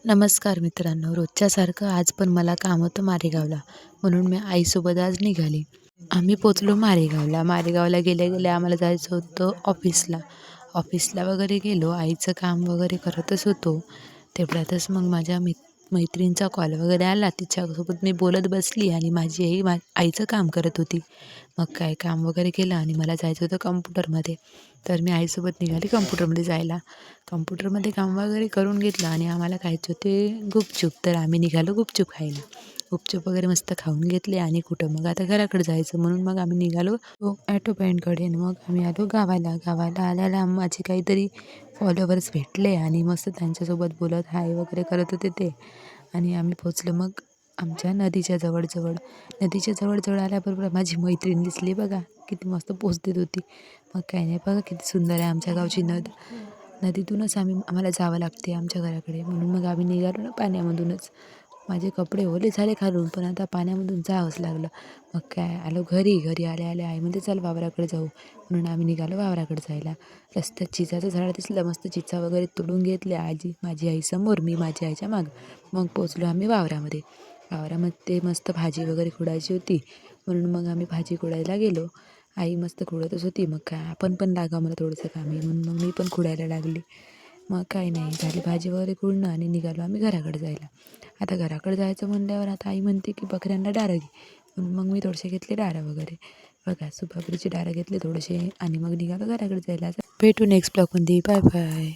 नमस्कार मित्रांनो, रोजच्यासारखं आज पण मला काम होतं मारेगावला, म्हणून मी आईसोबत आज निघाली. आम्ही पोचलो मारेगावला. मारेगावला गेल्या गेल्या आम्हाला जायचं होतं ऑफिसला वगैरे गेलो. आईचं काम वगैरे करतच होतो. तेवढ्यातच मग माझ्या मैत्रिणीचा कॉल वगैरे आला. तिच्यासोबत मी बोलत बसली आणि माझी आई आईचं काम करत होती. मग काय काम वगैरे केलं आणि मला जायचं होतं कम्प्युटरमध्ये. तर मी आईसोबत निघाली कम्प्युटरमध्ये जायला. कम्प्युटरमध्ये काम वगैरे करून घेतलं आणि आम्हाला खायचे होते गुपचूप. तर आम्ही निघालो गुपचूप खायला. गुपचूप वगैरे मस्त खाऊन घेतले आणि कुठं मग आता घराकडे जायचं म्हणून मग आम्ही निघालो ॲटो पॉईंटकडे. मग आम्ही आलो गावाला आल्याला माझे काहीतरी फॉलोवर्स भेटले आणि मस्त त्यांच्यासोबत बोलत हाय वगैरे करत होते ते. आणि आम्ही पोचलो मग आमच्या नदीच्या जवळ आल्याबरोबर माझी मैत्रीण दिसली बघा, किती मस्त पोच देत होती. मग काही नाही, बघा किती सुंदर आहे आमच्या गावची नदीतूनच आम्हाला जावं लागते आमच्या घराकडे. म्हणून मग आम्ही निघालो ना पाण्यामधूनच. माझे कपडे ओले झाले खालून, पण आता पाण्यामधून जावंच लागलं. मग काय आलो घरी आल्या आई म्हणते चल वावराकडे जाऊ, म्हणून आम्ही निघालो वावराकडे जायला. रस्त्यात चिंचाचं झाड दिसलं, मस्त चिंचा वगैरे तोडून घेतले. माझी आई समोर, मी माझ्या आईच्या मागं. मग पोचलो आम्ही वावरामध्ये मस्त भाजी वगैरे खुडायची होती, म्हणून मग आम्ही भाजी खुडायला गेलो. आई मस्त खुडतच होती. मग काय आपण पण लागा मला थोडंसं काम आहे, म्हणून मग मी पण खुडायला लागली. मग काही नाही, झाली भाजी वगैरे खुडणं आणि निघालो आम्ही घराकडे जायला. आता घराकडे जायचं म्हणल्यावर आता आई म्हणते की बकऱ्यांना डारं घे, म्हणून मग मी थोडेसे घेतले डारं वगैरे. बघा सुपाबरीचे डारं घेतले थोडेसे आणि मग निघालो घराकडे जायला. भेटू नेक्स्ट ब्लॉगमध्ये. Bye bye.